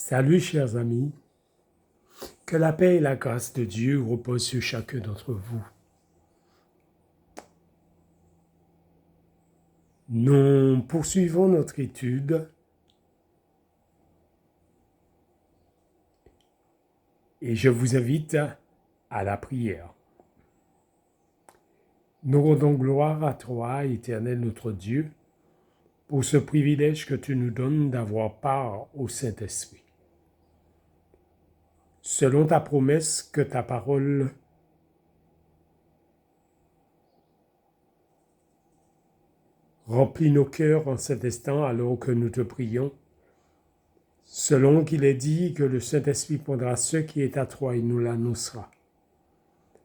Salut chers amis, que la paix et la grâce de Dieu reposent sur chacun d'entre vous. Nous poursuivons notre étude et je vous invite à la prière. Nous rendons gloire à toi, Éternel notre Dieu, pour ce privilège que tu nous donnes d'avoir part au Saint-Esprit. Selon ta promesse que ta parole remplit nos cœurs en cet instant alors que nous te prions, selon qu'il est dit que le Saint-Esprit prendra ce qui est à toi et nous l'annoncera.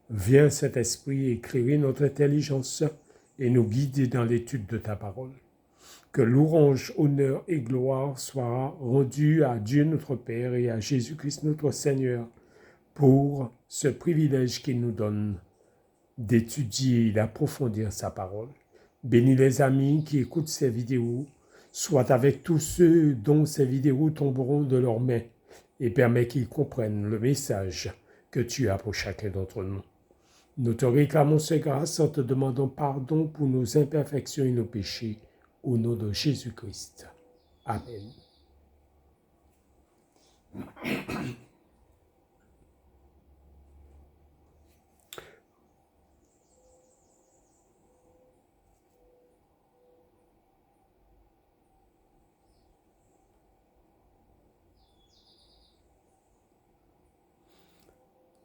Viens, Saint-Esprit, éclairer notre intelligence et nous guider dans l'étude de ta parole. Que louange, honneur et gloire soient rendus à Dieu notre Père et à Jésus-Christ notre Seigneur pour ce privilège qu'il nous donne d'étudier et d'approfondir sa parole. Bénis les amis qui écoutent ces vidéos, sois avec tous ceux dont ces vidéos tomberont de leurs mains et permets qu'ils comprennent le message que tu as pour chacun d'entre nous. Nous te réclamons ces grâces en te demandant pardon pour nos imperfections et nos péchés, au nom de Jésus-Christ. Amen.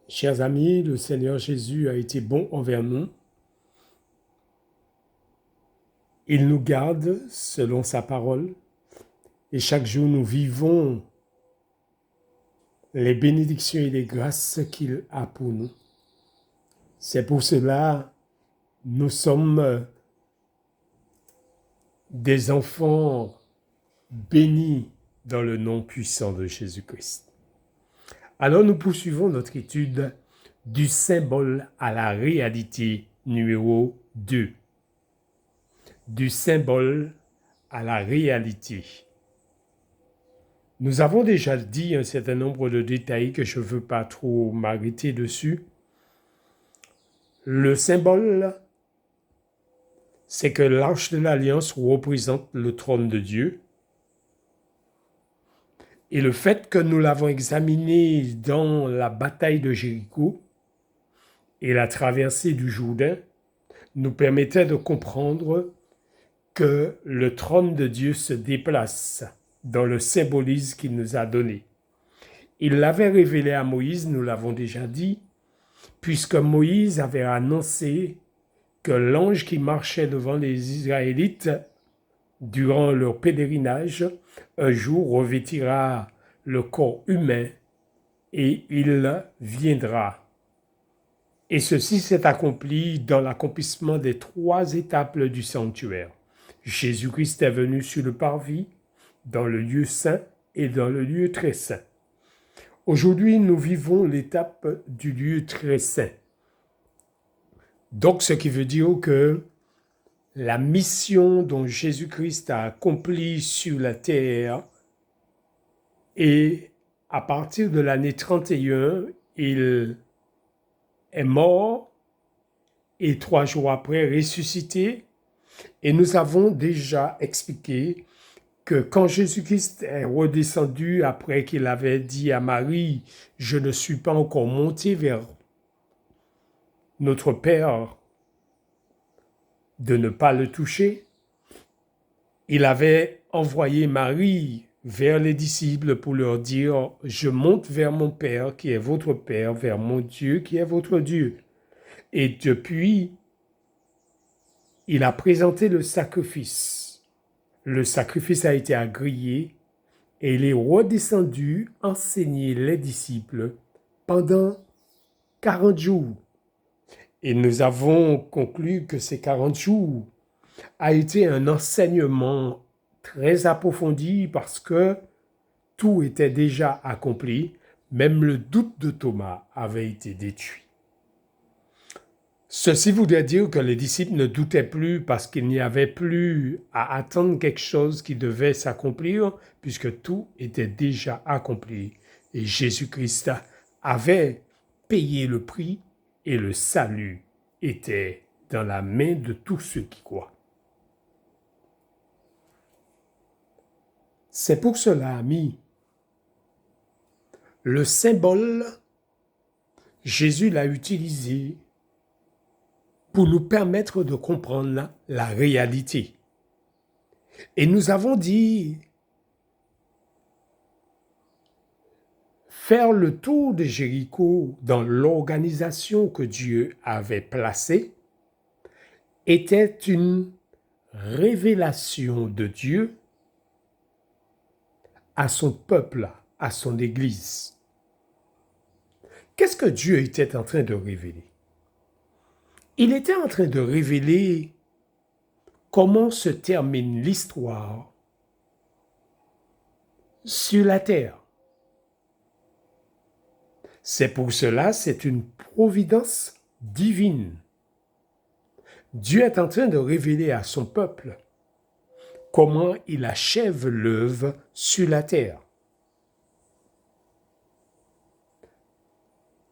Chers amis, le Seigneur Jésus a été bon envers nous. Il nous garde selon sa parole et chaque jour nous vivons les bénédictions et les grâces qu'il a pour nous. C'est pour cela que nous sommes des enfants bénis dans le nom puissant de Jésus-Christ. Alors nous poursuivons notre étude du symbole à la réalité numéro 2. Du symbole à la réalité. Nous avons déjà dit un certain nombre de détails que je ne veux pas trop m'arrêter dessus. Le symbole, c'est que l'arche de l'Alliance représente le trône de Dieu. Et le fait que nous l'avons examiné dans la bataille de Jéricho et la traversée du Jourdain nous permettait de comprendre que le trône de Dieu se déplace dans le symbolisme qu'il nous a donné. Il l'avait révélé à Moïse, nous l'avons déjà dit, puisque Moïse avait annoncé que l'ange qui marchait devant les Israélites durant leur pèlerinage, un jour revêtira le corps humain et il viendra. Et ceci s'est accompli dans l'accomplissement des 3 étapes du sanctuaire. Jésus-Christ est venu sur le parvis, dans le lieu saint et dans le lieu très saint. Aujourd'hui, nous vivons l'étape du lieu très saint. Donc, ce qui veut dire que la mission dont Jésus-Christ a accomplie sur la terre et à partir de l'année 31, il est mort et 3 jours après ressuscité. Et nous avons déjà expliqué que quand Jésus-Christ est redescendu après qu'il avait dit à Marie « Je ne suis pas encore monté vers notre Père » de ne pas le toucher, il avait envoyé Marie vers les disciples pour leur dire « Je monte vers mon Père qui est votre Père, vers mon Dieu qui est votre Dieu. » Et depuis, il a présenté le sacrifice. Le sacrifice a été agréé et il est redescendu enseigner les disciples pendant 40 jours. Et nous avons conclu que ces 40 jours a été un enseignement très approfondi parce que tout était déjà accompli, même le doute de Thomas avait été détruit. Ceci voudrait dire que les disciples ne doutaient plus parce qu'il n'y avait plus à attendre quelque chose qui devait s'accomplir, puisque tout était déjà accompli. Et Jésus-Christ avait payé le prix et le salut était dans la main de tous ceux qui croient. C'est pour cela, amis, le symbole, Jésus l'a utilisé pour nous permettre de comprendre la réalité. Et nous avons dit, faire le tour de Jéricho dans l'organisation que Dieu avait placée était une révélation de Dieu à son peuple, à son Église. Qu'est-ce que Dieu était en train de révéler? Il était en train de révéler comment se termine l'histoire sur la terre. C'est pour cela, c'est une providence divine. Dieu est en train de révéler à son peuple comment il achève l'œuvre sur la terre.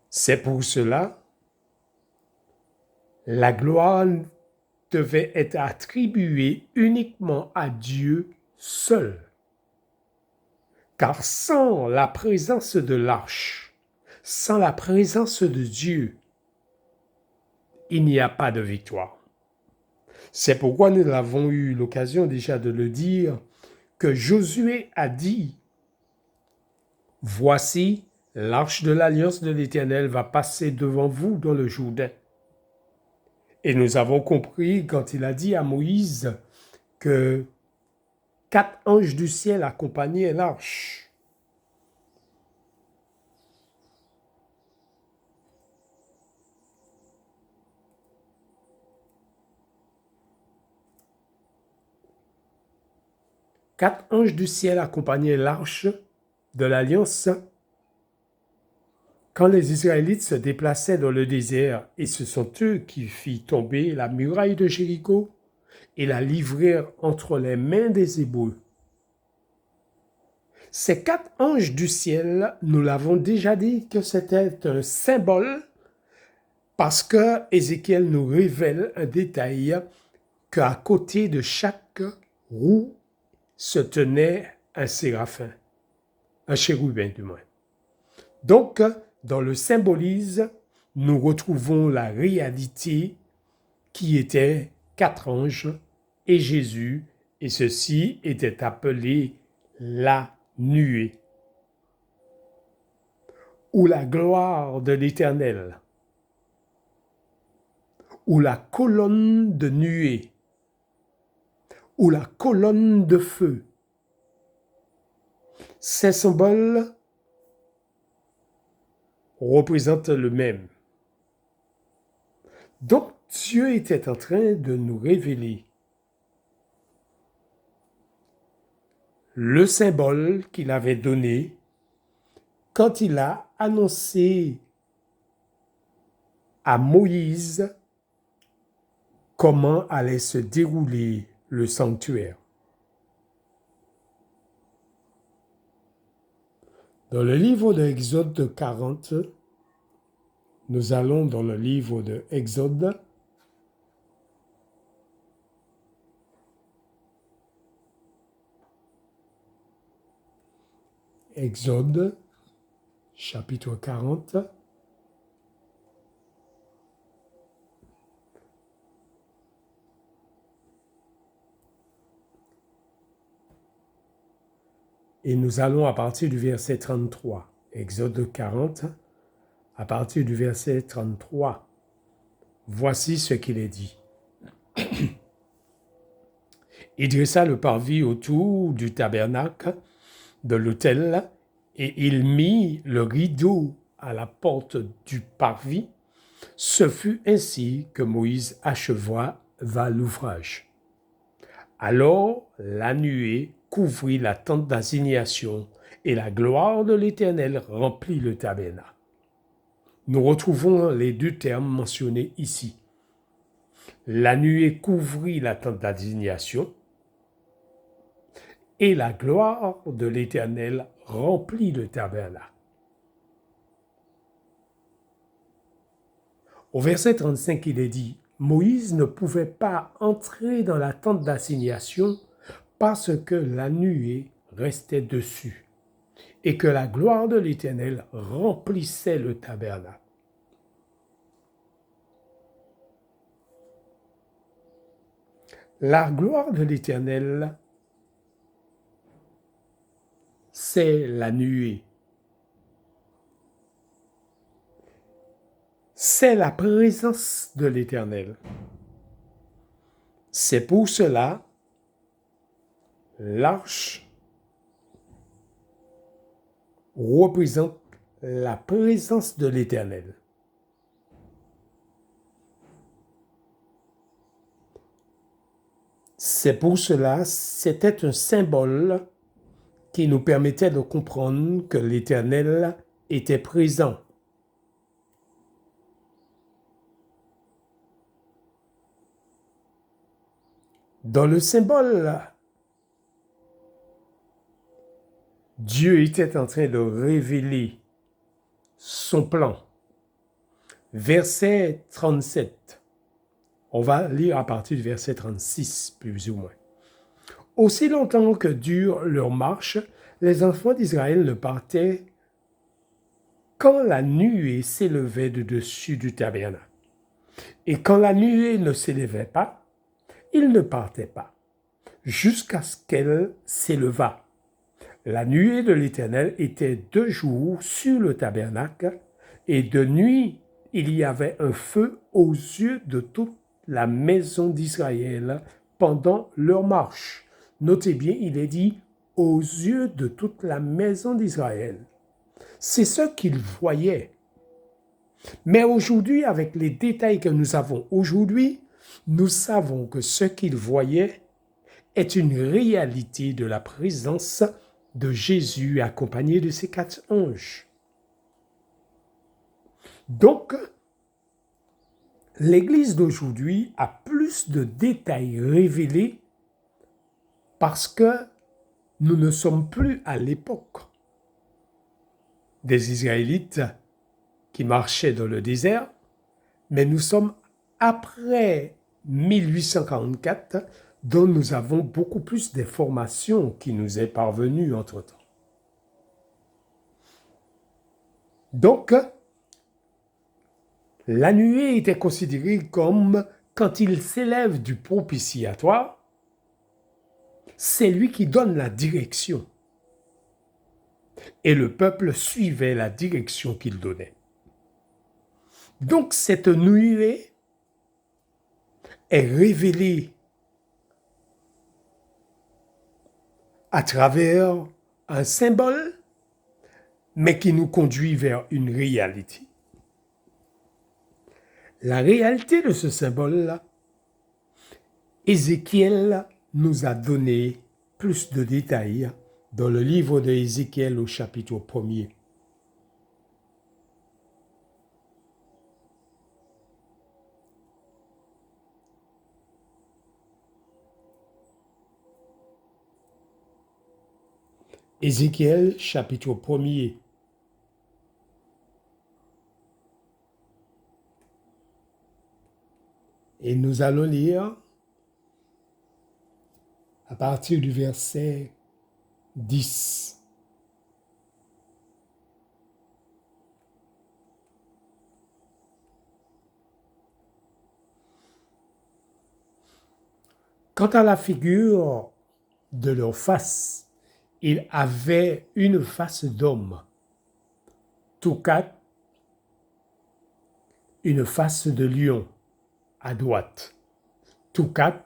C'est pour cela, la gloire devait être attribuée uniquement à Dieu seul. Car sans la présence de l'arche, sans la présence de Dieu, il n'y a pas de victoire. C'est pourquoi nous avons eu l'occasion déjà de le dire, que Josué a dit, « Voici, l'arche de l'alliance de l'Éternel va passer devant vous dans le Jourdain. » Et nous avons compris quand il a dit à Moïse que 4 anges du ciel accompagnaient l'arche. Quatre anges du ciel accompagnaient l'arche de l'Alliance quand les Israélites se déplaçaient dans le désert, et ce sont eux qui firent tomber la muraille de Jéricho et la livrèrent entre les mains des Hébreux. Ces 4 anges du ciel, nous l'avons déjà dit que c'était un symbole parce que Ézéchiel nous révèle un détail qu'à côté de chaque roue se tenait un séraphin, un chérubin du moins. Donc, dans le symbolisme, nous retrouvons la réalité qui était 4 anges et Jésus, et ceci était appelé la nuée, ou la gloire de l'Éternel, ou la colonne de nuée, ou la colonne de feu. Ces symboles représentent le même. Donc, Dieu était en train de nous révéler le symbole qu'il avait donné quand il a annoncé à Moïse comment allait se dérouler le sanctuaire. Dans le livre de Exode 40, nous allons dans le livre de Exode. Exode, chapitre 40. Et nous allons à partir du verset 33. Exode 40, à partir du verset 33. Voici ce qu'il est dit. Il dressa le parvis autour du tabernacle de l'autel, et il mit le rideau à la porte du parvis. Ce fut ainsi que Moïse acheva l'ouvrage. Alors la nuée couvrit la tente d'assignation, et la gloire de l'Éternel remplit le tabernacle. Nous retrouvons les deux termes mentionnés ici. La nuée couvrit la tente d'assignation et la gloire de l'Éternel remplit le tabernacle. Au verset 35, il est dit, Moïse ne pouvait pas entrer dans la tente d'assignation parce que la nuée restait dessus et que la gloire de l'Éternel remplissait le tabernacle. La gloire de l'Éternel, c'est la nuée. C'est la présence de l'Éternel. C'est pour cela l'arche représente la présence de l'Éternel. C'est pour cela, c'était un symbole qui nous permettait de comprendre que l'Éternel était présent. Dans le symbole, Dieu était en train de révéler son plan. Verset 37. On va lire à partir du verset 36, plus ou moins. Aussi longtemps que dure leur marche, les enfants d'Israël ne partaient quand la nuée s'élevait de dessus du tabernacle. Et quand la nuée ne s'élevait pas, ils ne partaient pas, jusqu'à ce qu'elle s'élevât. La nuée de l'Éternel était 2 jours sur le tabernacle, et de nuit il y avait un feu aux yeux de toute la maison d'Israël pendant leur marche. Notez bien, il est dit aux yeux de toute la maison d'Israël. C'est ce qu'ils voyaient. Mais aujourd'hui, avec les détails que nous avons aujourd'hui, nous savons que ce qu'ils voyaient est une réalité de la présence de Jésus accompagné de ses 4 anges. Donc, l'Église d'aujourd'hui a plus de détails révélés parce que nous ne sommes plus à l'époque des Israélites qui marchaient dans le désert, mais nous sommes après 1844, dont nous avons beaucoup plus d'informations qui nous est parvenues entre-temps. Donc, la nuée était considérée comme, quand il s'élève du propitiatoire, c'est lui qui donne la direction. Et le peuple suivait la direction qu'il donnait. Donc cette nuée est révélée à travers un symbole, mais qui nous conduit vers une réalité. La réalité de ce symbole-là, Ézéchiel nous a donné plus de détails dans le livre d'Ézéchiel au chapitre 1er. Ézéchiel chapitre 1er. Et nous allons lire à partir du verset 10. Quant à la figure de leur face, ils avaient une face d'homme, tous 4, une face de lion à droite, tous 4,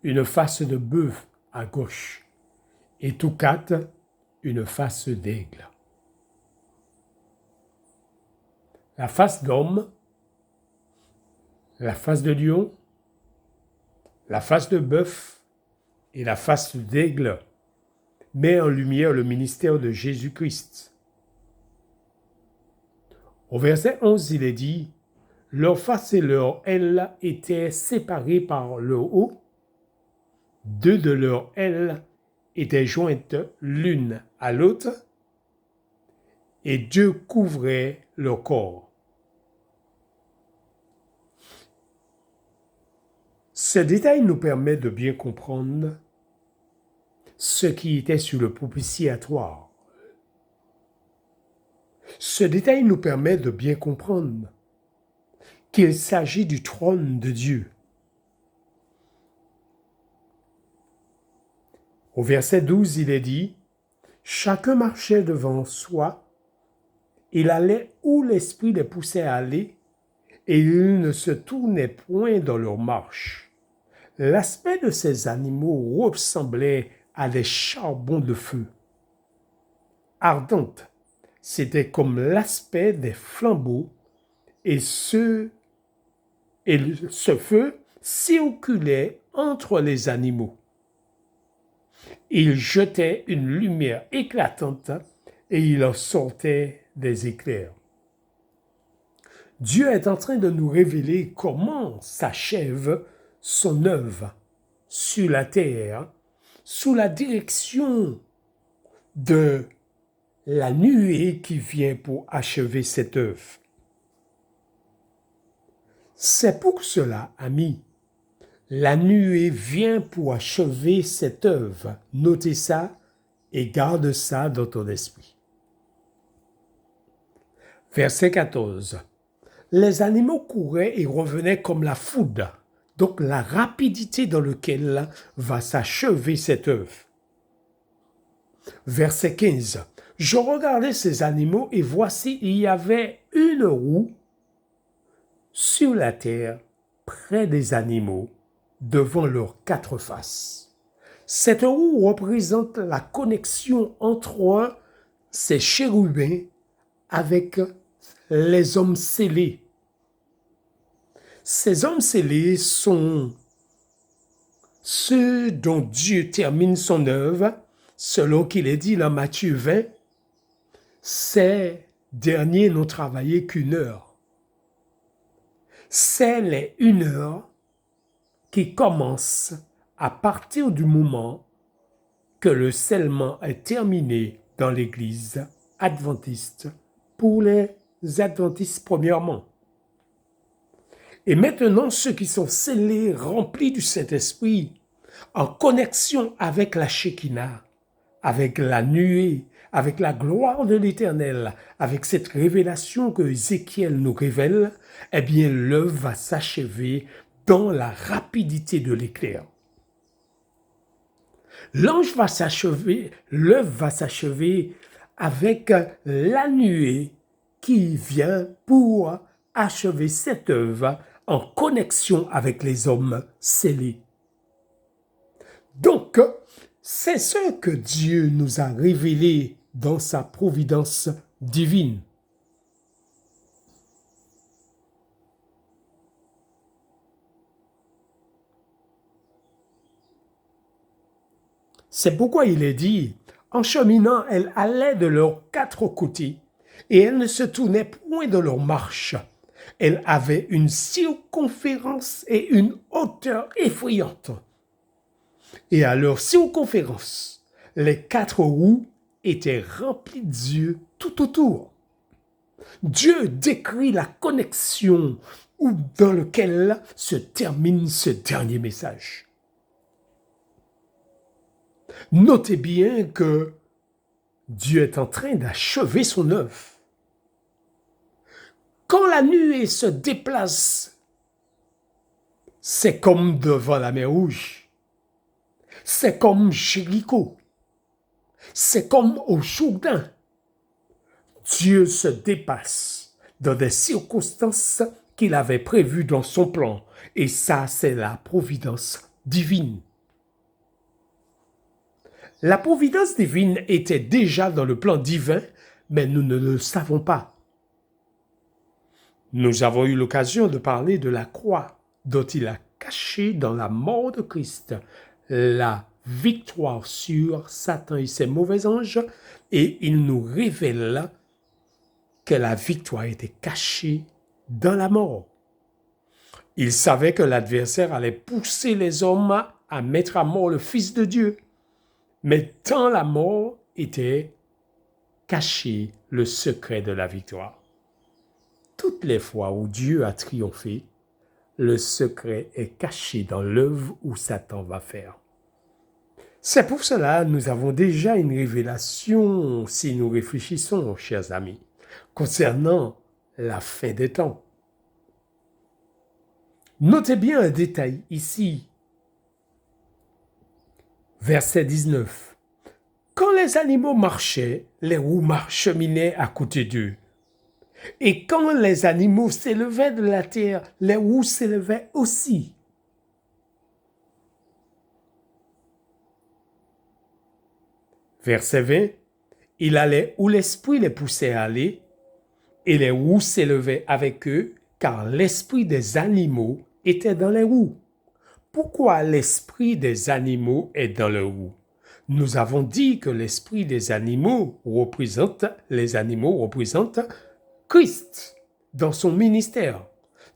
une face de bœuf à gauche, et tous 4, une face d'aigle. La face d'homme, la face de lion, la face de bœuf et la face d'aigle met en lumière le ministère de Jésus-Christ. Au verset 11, il est dit, « Leur face et leur aile étaient séparées par le haut. Deux de leurs ailes étaient jointes l'une à l'autre et deux couvraient leur corps. Ce détail nous permet de bien comprendre ce qui était sur le propitiatoire. Ce détail nous permet de bien comprendre qu'il s'agit du trône de Dieu. Au verset 12, il est dit « Chacun marchait devant soi, il allait où l'Esprit les poussait à aller, et ils ne se tournaient point dans leur marche. » L'aspect de ces animaux ressemblait à des charbons de feu. Ardentes, c'était comme l'aspect des flambeaux, et ce feu circulait entre les animaux. Il jetait une lumière éclatante et il en sortait des éclairs. Dieu est en train de nous révéler comment s'achève son œuvre sur la terre sous la direction de la nuée qui vient pour achever cette œuvre. C'est pour cela, amis, la nuée vient pour achever cette œuvre. Notez ça et garde ça dans ton esprit. Verset 14. Les animaux couraient et revenaient comme la foudre, donc la rapidité dans laquelle va s'achever cette œuvre. Verset 15. Je regardais ces animaux et voici, il y avait une roue sur la terre près des animaux devant leurs quatre faces. Cette roue représente la connexion entre ces chérubins avec les hommes scellés. Ces hommes scellés sont ceux dont Dieu termine son œuvre, selon qu'il est dit dans Matthieu 20, ces derniers n'ont travaillé qu'une heure. C'est les 1 heure qui commence à partir du moment que le scellement est terminé dans l'Église adventiste pour les adventistes premièrement. Et maintenant, ceux qui sont scellés, remplis du Saint-Esprit, en connexion avec la Shekinah, avec la nuée, avec la gloire de l'Éternel, avec cette révélation que Ézéchiel nous révèle, eh bien, l'œuvre va s'achever dans la rapidité de l'éclair. L'œuvre va s'achever avec la nuée qui vient pour achever cette œuvre en connexion avec les hommes scellés. Donc, c'est ce que Dieu nous a révélé dans sa providence divine. C'est pourquoi il est dit, en cheminant, elles allaient de leurs quatre côtés, et elles ne se tournaient point de leur marche. Elles avaient une circonférence et une hauteur effrayante. Et à leur circonférence, les quatre roues étaient remplies d'yeux tout autour. Dieu décrit la connexion dans laquelle se termine ce dernier message. Notez bien que Dieu est en train d'achever son œuvre. Quand la nuée se déplace, c'est comme devant la mer Rouge. C'est comme Jéricho. C'est comme au Jourdain. Dieu se dépasse dans des circonstances qu'il avait prévues dans son plan. Et ça, c'est la providence divine. La providence divine était déjà dans le plan divin, mais nous ne le savons pas. Nous avons eu l'occasion de parler de la croix dont il a caché dans la mort de Christ la victoire sur Satan et ses mauvais anges, et il nous révèle que la victoire était cachée dans la mort. Il savait que l'adversaire allait pousser les hommes à mettre à mort le Fils de Dieu. Mais dans la mort était caché le secret de la victoire. Toutes les fois où Dieu a triomphé, le secret est caché dans l'œuvre où Satan va faire. C'est pour cela que nous avons déjà une révélation, si nous réfléchissons, chers amis, concernant la fin des temps. Notez bien un détail ici. Verset 19. Quand les animaux marchaient, les roues cheminaient à côté d'eux. Et quand les animaux s'élevaient de la terre, les roues s'élevaient aussi. Verset 20. Il allait où l'esprit les poussait à aller, et les roues s'élevaient avec eux, car l'esprit des animaux était dans les roues. Pourquoi l'esprit des animaux est dans les roues? Nous avons dit que l'esprit des animaux représente Christ dans son ministère.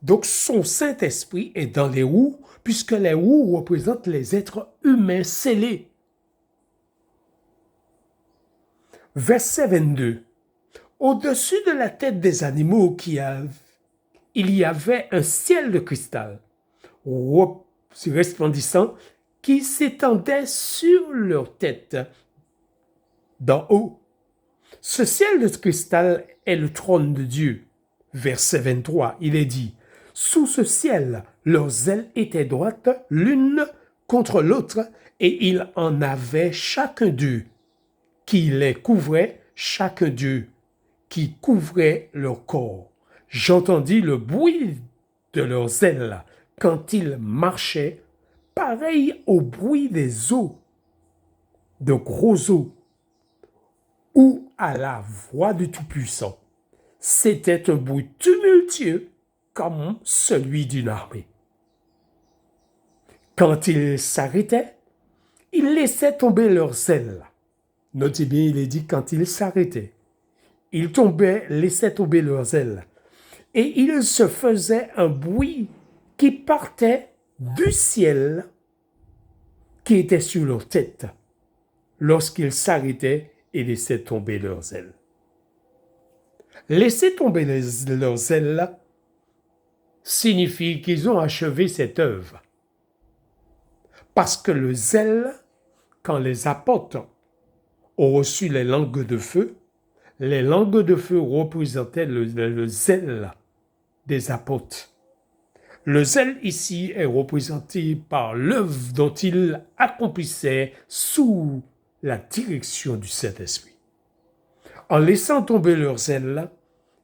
Donc son Saint-Esprit est dans les roues, puisque les roues représentent les êtres humains scellés. Verset 22. Au-dessus de la tête des animaux, il y avait un ciel de cristal resplendissant qui s'étendait sur leur tête d'en haut. Ce ciel de cristal est le trône de Dieu. Verset 23, il est dit, « Sous ce ciel, leurs ailes étaient droites l'une contre l'autre, et il en avait chacun d'eux qui les couvrait, chacun d'eux qui couvrait leur corps. J'entendis le bruit de leurs ailes quand ils marchaient, pareil au bruit des eaux, de gros eaux, ou à la voix du Tout-Puissant. C'était un bruit tumultueux comme celui d'une armée. Quand ils s'arrêtaient, ils laissaient tomber leurs ailes. Notez bien, il est dit quand ils s'arrêtaient. Ils laissaient tomber leurs ailes. Et il se faisait un bruit qui partait du ciel qui était sur leur tête lorsqu'ils s'arrêtaient et laissaient tomber leurs ailes. Laisser tomber leurs ailes signifie qu'ils ont achevé cette œuvre. Parce que le zèle, quand les apôtres ont reçu les langues de feu représentaient le zèle des apôtres. Le zèle ici est représenté par l'œuvre dont ils accomplissaient sous la direction du Saint-Esprit. En laissant tomber leurs ailes,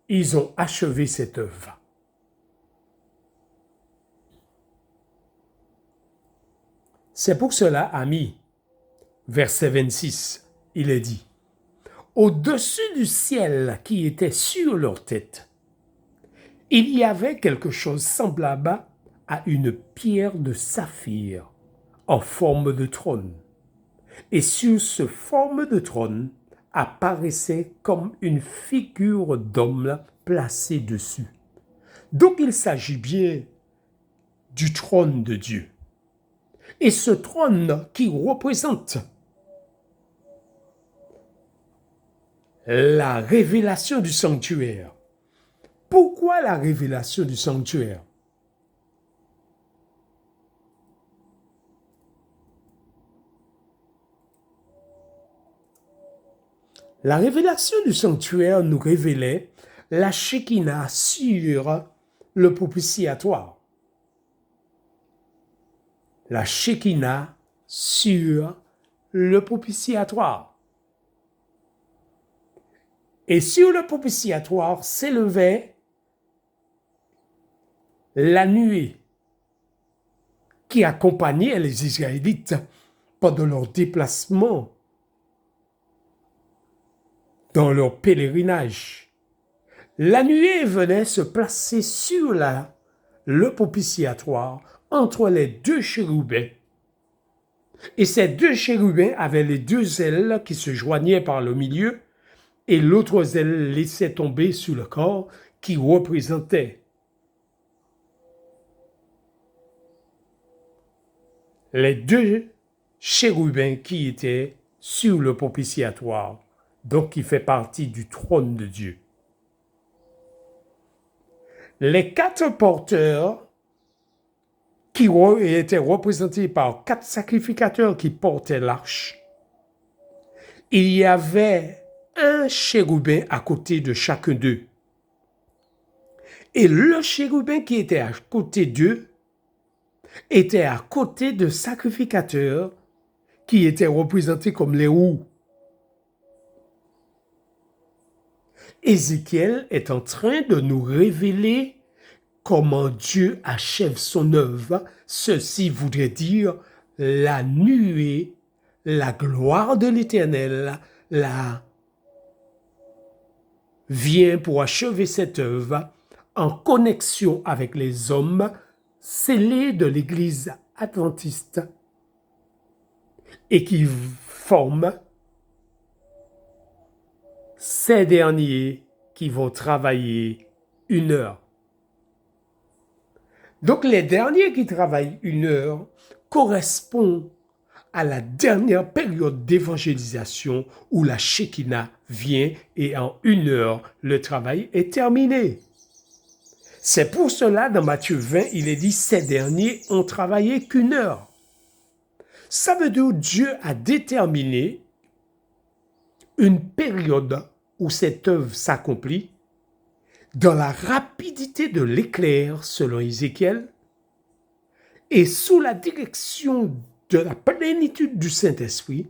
ils ont achevé cette œuvre. C'est pour cela, amis, verset 26, il est dit, « Au-dessus du ciel qui était sur leur tête, il y avait quelque chose semblable à une pierre de saphir en forme de trône. Et sur ce forme de trône apparaissait comme une figure d'homme placée dessus. » Donc il s'agit bien du trône de Dieu. Et ce trône qui représente la révélation du sanctuaire. Pourquoi la révélation du sanctuaire? La révélation du sanctuaire nous révélait la Shekinah sur le propitiatoire. La Shekinah sur le propitiatoire. Et sur le propitiatoire s'élevait la nuée qui accompagnait les Israélites pendant leur déplacement dans leur pèlerinage. La nuée venait se placer sur le propitiatoire entre les deux chérubins. Et ces deux chérubins avaient les deux ailes qui se joignaient par le milieu et l'autre aile laissait tomber sur le corps qui représentait les deux chérubins qui étaient sur le propitiatoire, donc qui fait partie du trône de Dieu. Les quatre porteurs qui étaient représentés par quatre sacrificateurs qui portaient l'arche, il y avait un chérubin à côté de chacun d'eux. Et le chérubin qui était à côté d'eux était à côté de sacrificateurs qui étaient représentés comme les roues. Ézéchiel est en train de nous révéler comment Dieu achève son œuvre. Ceci voudrait dire la nuée, la gloire de l'Éternel, vient pour achever cette œuvre en connexion avec les hommes scellés de l'Église adventiste et qui forment ces derniers qui vont travailler 1 heure. Donc les derniers qui travaillent 1 heure correspondent à la dernière période d'évangélisation où la Shekinah vient et en 1 heure, le travail est terminé. C'est pour cela, dans Matthieu 20, il est dit, ces derniers ont travaillé qu'1 heure. Ça veut dire que Dieu a déterminé une période où cette œuvre s'accomplit dans la rapidité de l'éclair, selon Ézéchiel, et sous la direction de la plénitude du Saint-Esprit,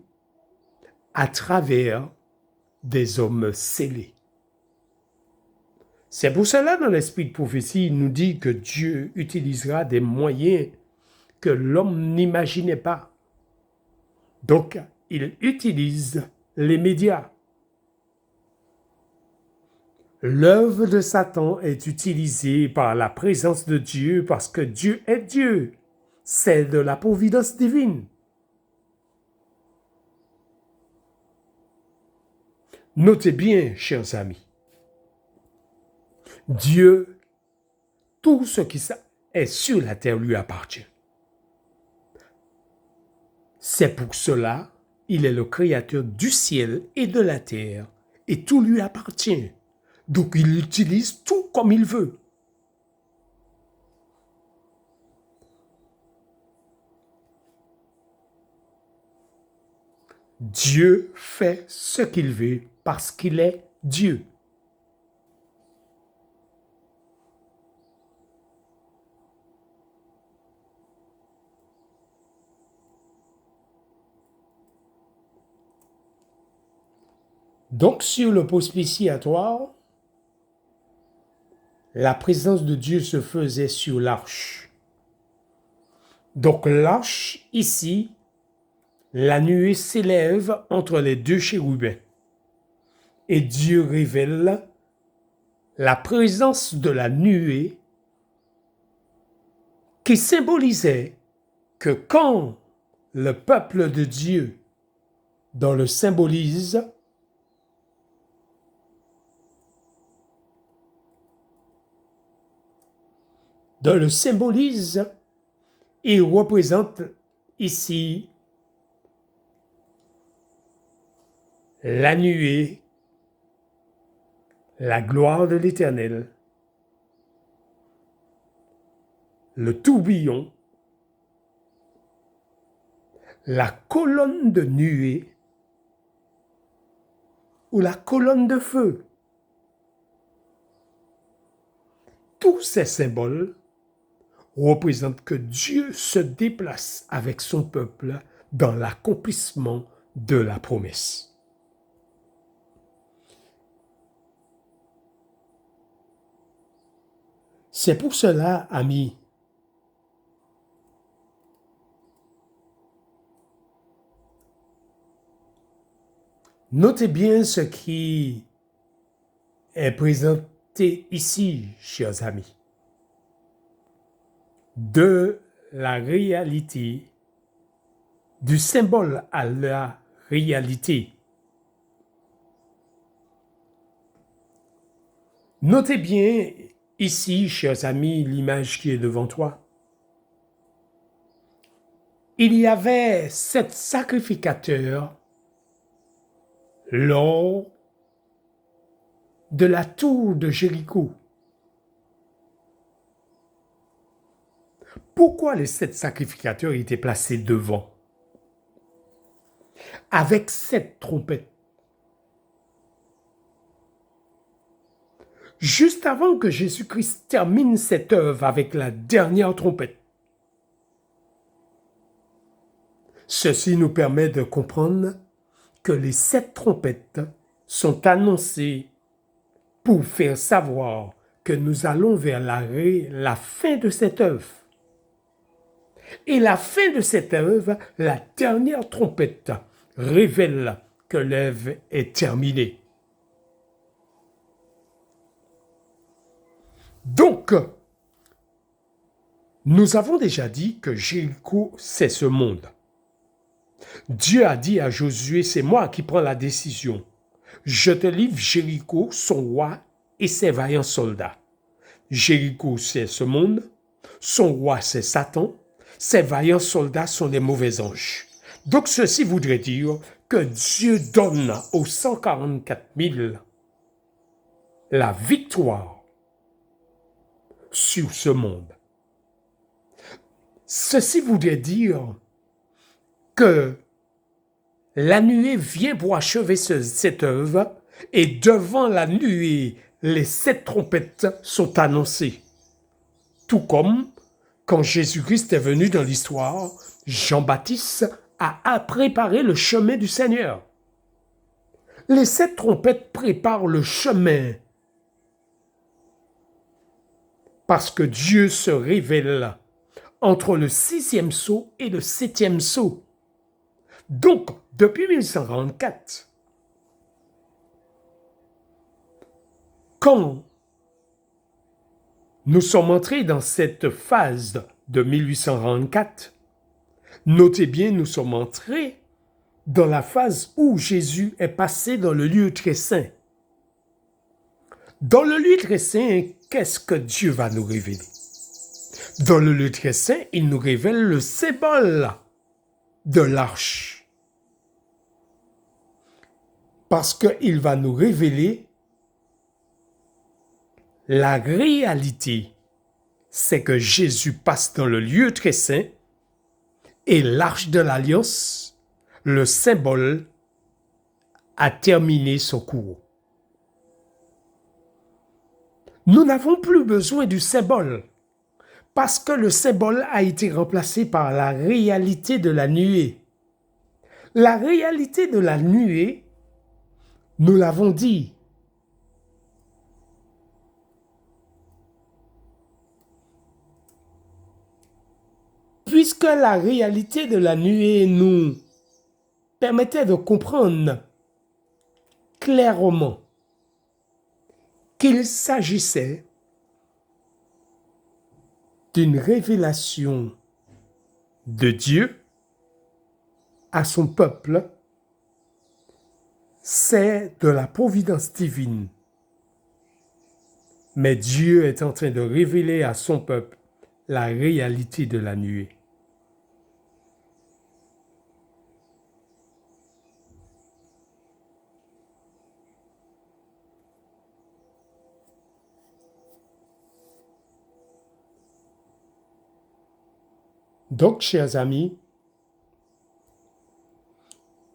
à travers des hommes scellés. C'est pour cela, dans l'esprit de prophétie, il nous dit que Dieu utilisera des moyens que l'homme n'imaginait pas. Donc, il utilise les médias. L'œuvre de Satan est utilisée par la présence de Dieu parce que Dieu est Dieu. C'est de la providence divine. Notez bien, chers amis, Dieu, tout ce qui est sur la terre lui appartient. C'est pour cela, il est le créateur du ciel et de la terre, et tout lui appartient. Donc il utilise tout comme il veut. Dieu fait ce qu'il veut parce qu'il est Dieu. Donc sur le propitiatoire, la présence de Dieu se faisait sur l'arche. Donc l'arche, ici, la nuée s'élève entre les deux chérubins. Et Dieu révèle la présence de la nuée qui symbolisait que quand le peuple de Dieu, dans le symbolise, il représente ici la nuée, la gloire de l'Éternel, le tourbillon, la colonne de nuée ou la colonne de feu. Tous ces symboles représentent que Dieu se déplace avec son peuple dans l'accomplissement de la promesse. C'est pour cela, amis, notez bien ce qui est présenté ici, chers amis, de la réalité, du symbole à la réalité. Notez bien ici, chers amis, l'image qui est devant toi. il y avait 7 sacrificateurs lors de la tour de Jéricho. Pourquoi les 7 sacrificateurs étaient placés devant? Avec 7 trompettes. Juste avant que Jésus-Christ termine cette œuvre avec la dernière trompette. Ceci nous permet de comprendre que les 7 trompettes sont annoncées pour faire savoir que nous allons vers la fin de cette œuvre. Et la fin de cette œuvre, la dernière trompette révèle que l'œuvre est terminée. Donc, nous avons déjà dit que Jéricho, c'est ce monde. Dieu a dit à Josué, c'est moi qui prends la décision. Je te livre Jéricho, son roi et ses vaillants soldats. Jéricho, c'est ce monde. Son roi, c'est Satan. Ses vaillants soldats sont les mauvais anges. Donc ceci voudrait dire que Dieu donne aux 144 000 la victoire sur ce monde. Ceci voudrait dire que la nuée vient pour achever cette œuvre et devant la nuée, les 7 trompettes sont annoncées. Tout comme quand Jésus-Christ est venu dans l'histoire, Jean-Baptiste a préparé le chemin du Seigneur. Les 7 trompettes préparent le chemin parce que Dieu se révèle entre le 6e sceau et le 7e sceau. Donc, depuis 1844, quand nous sommes entrés dans cette phase de 1844, notez bien, nous sommes entrés dans la phase où Jésus est passé dans le lieu très saint. Dans le lieu très saint, qu'est-ce que Dieu va nous révéler? Dans le lieu très saint, il nous révèle le symbole de l'arche. Parce qu'il va nous révéler la réalité, c'est que Jésus passe dans le lieu très saint et l'arche de l'alliance, le symbole, a terminé son cours. Nous n'avons plus besoin du symbole parce que le symbole a été remplacé par la réalité de la nuée. La réalité de la nuée, nous l'avons dit, puisque la réalité de la nuée nous permettait de comprendre clairement qu'il s'agissait d'une révélation de Dieu à son peuple, c'est de la providence divine. Mais Dieu est en train de révéler à son peuple la réalité de la nuée. Donc, chers amis,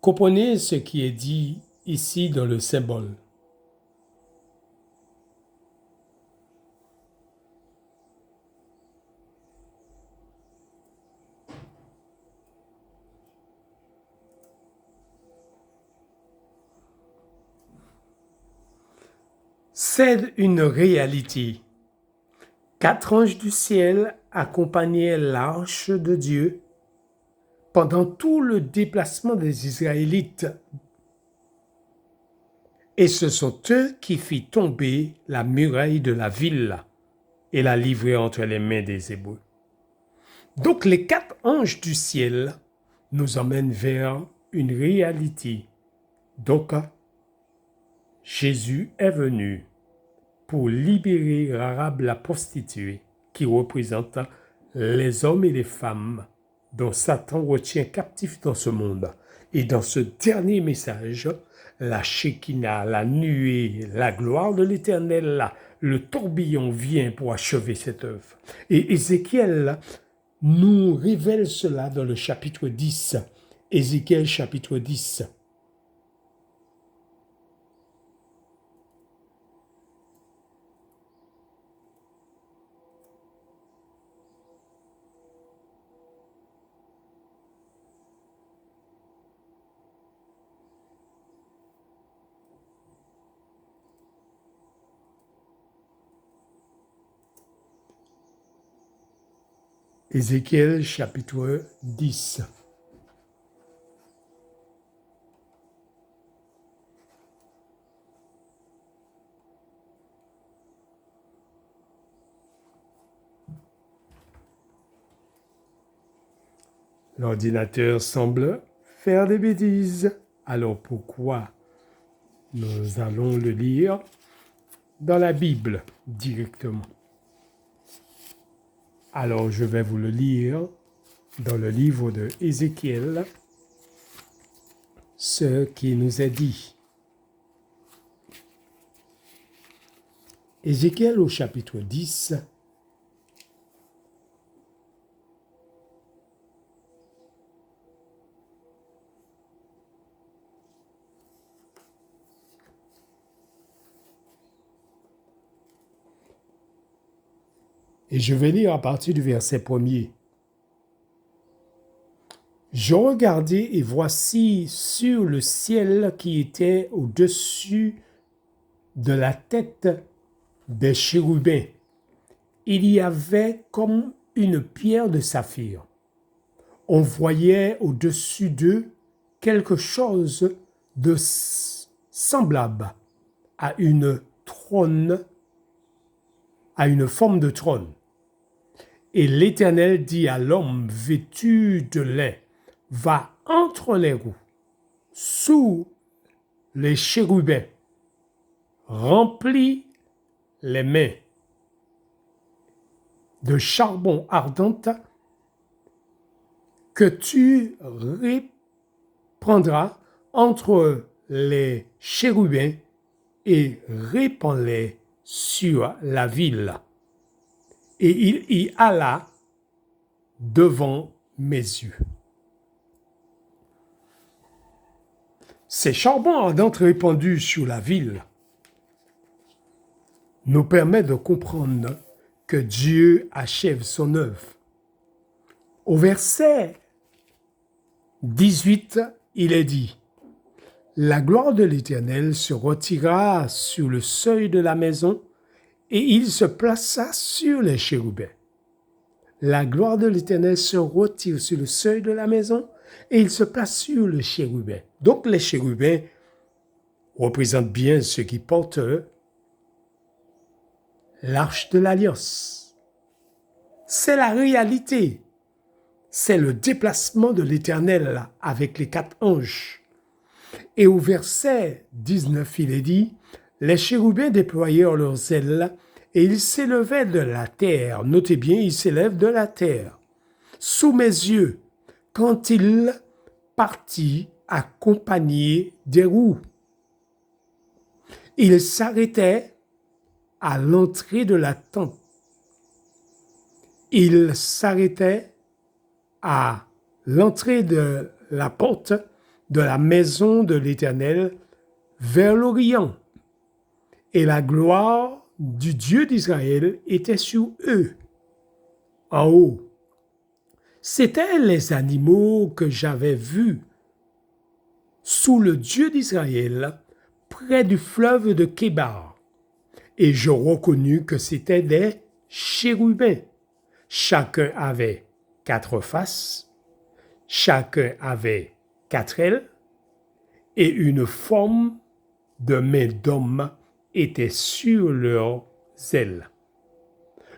comprenez ce qui est dit ici dans le symbole. C'est une réalité. 4 anges du ciel accompagnaient l'arche de Dieu pendant tout le déplacement des Israélites. Et ce sont eux qui firent tomber la muraille de la ville et la livrer entre les mains des Hébreux. Donc les 4 anges du ciel nous emmènent vers une réalité. Donc, Jésus est venu pour libérer Rahab la prostituée, qui représente les hommes et les femmes dont Satan retient captif dans ce monde. Et dans ce dernier message, la Shekinah, la nuée, la gloire de l'Éternel, le tourbillon vient pour achever cette œuvre. Et Ézéchiel nous révèle cela dans le chapitre 10. Ézéchiel chapitre 10. Ézéchiel chapitre 10. L'ordinateur semble faire des bêtises. Alors pourquoi nous allons le lire dans la Bible directement? Alors je vais vous le lire dans le livre de Ézéchiel, ce qui nous est dit. Ézéchiel au chapitre 10. Et je vais lire à partir du verset 1er. Je regardai et voici sur le ciel qui était au-dessus de la tête des chérubins, il y avait comme une pierre de saphir. On voyait au-dessus d'eux quelque chose de semblable à une trône, à une forme de trône. Et l'Éternel dit à l'homme vêtu de lin, va entre les roues, sous les chérubins, remplis les mains de charbon ardent que tu répandras entre les chérubins et répands-les sur la ville. Et il y alla devant mes yeux. Ces charbons ardents répandus sur la ville nous permettent de comprendre que Dieu achève son œuvre. Au verset 18, il est dit « La gloire de l'Éternel se retira sur le seuil de la maison et il se plaça sur les chérubins. » La gloire de l'Éternel se retire sur le seuil de la maison et il se place sur le chérubin. Donc les chérubins représentent bien ceux qui portent l'arche de l'alliance. C'est la réalité. C'est le déplacement de l'Éternel avec les 4 anges. Et au verset 19, il est dit « Les chérubins déployèrent leurs ailes et ils s'élevaient de la terre. » Notez bien, ils s'élèvent de la terre. « Sous mes yeux, quand il partit accompagné des roues. » Il s'arrêtait à l'entrée de la tente. Il s'arrêtait à l'entrée de la porte de la maison de l'Éternel vers l'Orient. Et la gloire du Dieu d'Israël était sur eux, en haut. C'étaient les animaux que j'avais vus sous le Dieu d'Israël, près du fleuve de Kébar. Et je reconnus que c'étaient des chérubins. Chacun avait 4 faces, chacun avait 4 ailes, et une forme de main d'homme était sur leurs ailes.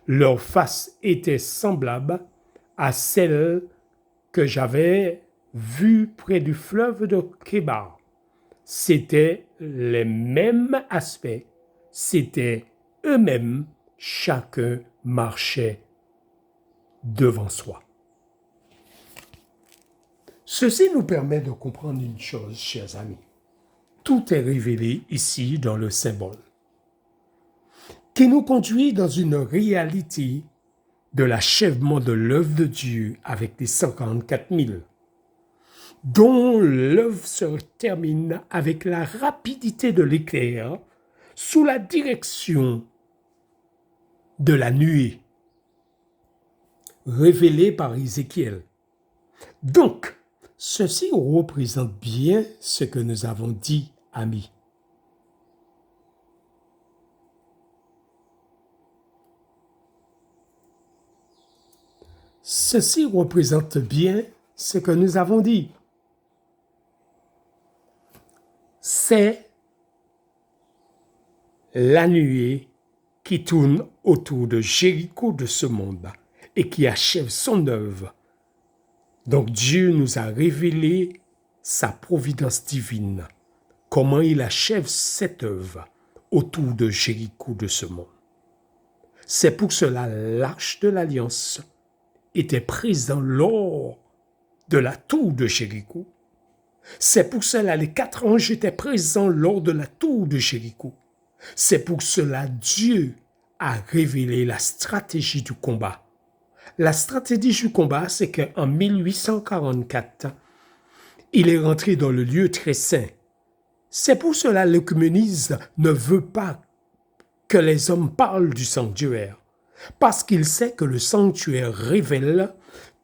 Leurs faces étaient semblables à celles que j'avais vues près du fleuve de Kébar. C'étaient les mêmes aspects, c'étaient eux-mêmes, chacun marchait devant soi. Ceci nous permet de comprendre une chose, chers amis. Tout est révélé ici dans le symbole, qui nous conduit dans une réalité de l'achèvement de l'œuvre de Dieu avec les 144 000, dont l'œuvre se termine avec la rapidité de l'éclair sous la direction de la nuée, révélée par Ézéchiel. Donc, ceci représente bien ce que nous avons dit, amis. Ceci représente bien ce que nous avons dit. C'est la nuée qui tourne autour de Jéricho de ce monde et qui achève son œuvre. Donc Dieu nous a révélé sa providence divine, comment il achève cette œuvre autour de Jéricho de ce monde. C'est pour cela l'arche de l'Alliance était présent lors de la tour de Jéricho. C'est pour cela les 4 anges étaient présents lors de la tour de Jéricho. C'est pour cela Dieu a révélé la stratégie du combat. La stratégie du combat, c'est qu'en 1844, il est rentré dans le lieu très saint. C'est pour cela que l'œcuménisme ne veut pas que les hommes parlent du sanctuaire, parce qu'il sait que le sanctuaire révèle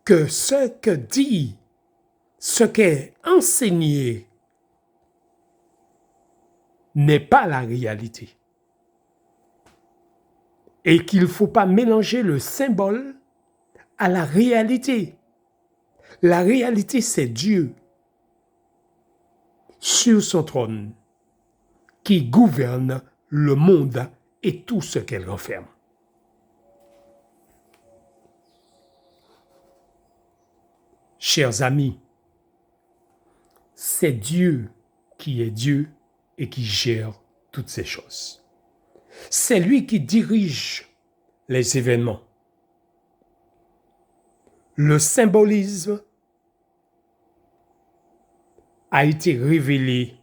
que ce que dit, ce qu'est enseigné, n'est pas la réalité. Et qu'il ne faut pas mélanger le symbole à la réalité. La réalité, c'est Dieu sur son trône qui gouverne le monde et tout ce qu'elle renferme. Chers amis, c'est Dieu qui est Dieu et qui gère toutes ces choses. C'est lui qui dirige les événements. Le symbolisme a été révélé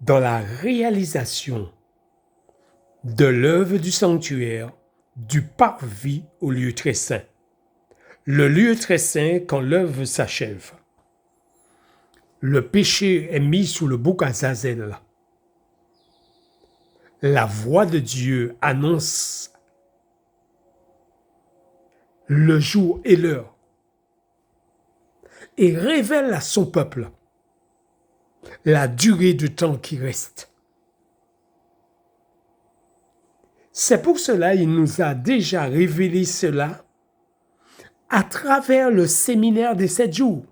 dans la réalisation de l'œuvre du sanctuaire, du parvis au lieu très saint. Le lieu très saint, quand l'œuvre s'achève, le péché est mis sous le bouc Azazel. La voix de Dieu annonce le jour et l'heure et révèle à son peuple la durée du temps qui reste. C'est pour cela qu'il nous a déjà révélé cela à travers le séminaire des 7 jours.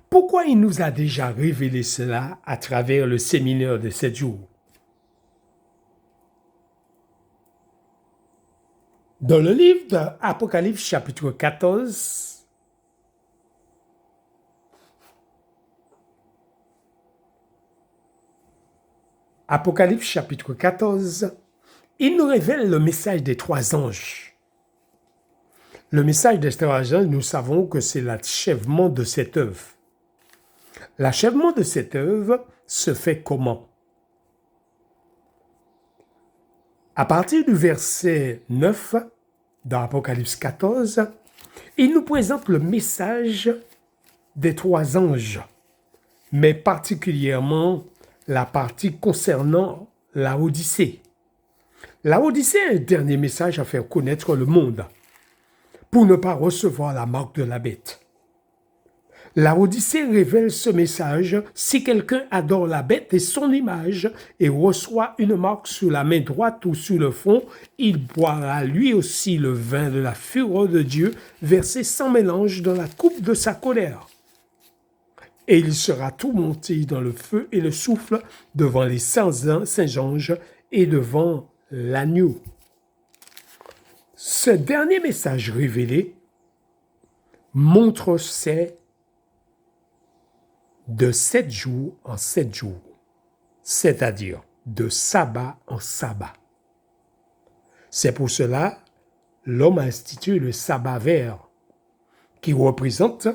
Pourquoi il nous a déjà révélé cela à travers le séminaire des 7 jours? Dans le livre d'Apocalypse chapitre 14, Apocalypse chapitre 14, il nous révèle le message des 3 anges. Le message des 3 anges, nous savons que c'est l'achèvement de cette œuvre. L'achèvement de cette œuvre se fait comment? À partir du verset 9, dans Apocalypse 14, il nous présente le message des 3 anges, mais particulièrement la partie concernant la Odyssée. La Odyssée est un dernier message à faire connaître le monde, pour ne pas recevoir la marque de la bête. La Odyssée révèle ce message si quelqu'un adore la bête et son image et reçoit une marque sur la main droite ou sur le front, il boira lui aussi le vin de la fureur de Dieu versé sans mélange dans la coupe de sa colère. Et il sera tourmenté dans le feu et le souffle devant les saints anges et devant l'agneau. Ce dernier message révélé montre c'est de 7 jours en 7 jours, c'est-à-dire de sabbat en sabbat. C'est pour cela l'homme a institué le sabbat vert, qui représente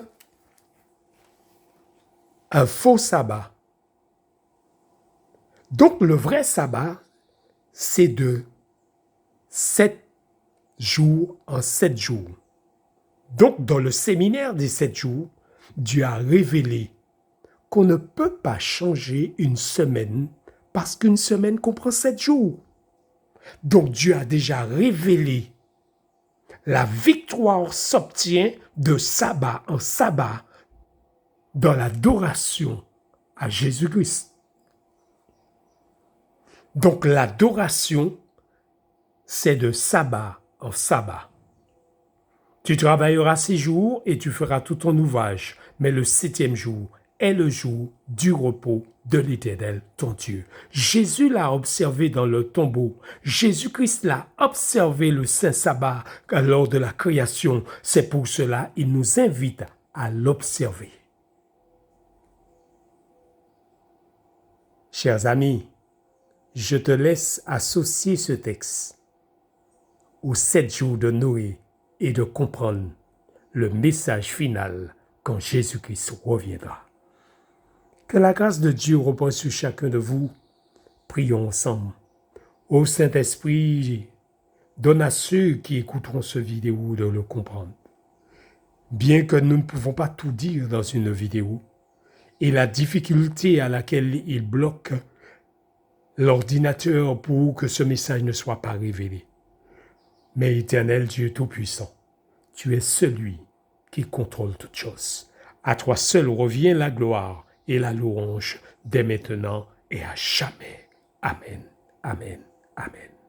un faux sabbat. Donc le vrai sabbat, c'est de 7 jours en 7 jours. Donc dans le séminaire des 7 jours, Dieu a révélé qu'on ne peut pas changer une semaine parce qu'une semaine comprend 7 jours. Donc Dieu a déjà révélé la victoire s'obtient de sabbat en sabbat dans l'adoration à Jésus-Christ. Donc l'adoration, c'est de sabbat en sabbat. Tu travailleras 6 jours et tu feras tout ton ouvrage, mais le 7e jour est le jour du repos de l'Éternel, ton Dieu. Jésus l'a observé dans le tombeau. Jésus-Christ l'a observé le saint sabbat lors de la création. C'est pour cela qu'il nous invite à l'observer. Chers amis, je te laisse associer ce texte aux 7 jours de Noé et de comprendre le message final quand Jésus-Christ reviendra. Que la grâce de Dieu repose sur chacun de vous. Prions ensemble. Ô Saint-Esprit, donne à ceux qui écouteront ce vidéo de le comprendre. Bien que nous ne pouvons pas tout dire dans une vidéo, et la difficulté à laquelle il bloque l'ordinateur pour que ce message ne soit pas révélé. Mais Éternel Dieu Tout-Puissant, tu es celui qui contrôle toutes choses. À toi seul revient la gloire et la louange dès maintenant et à jamais. Amen, amen, amen.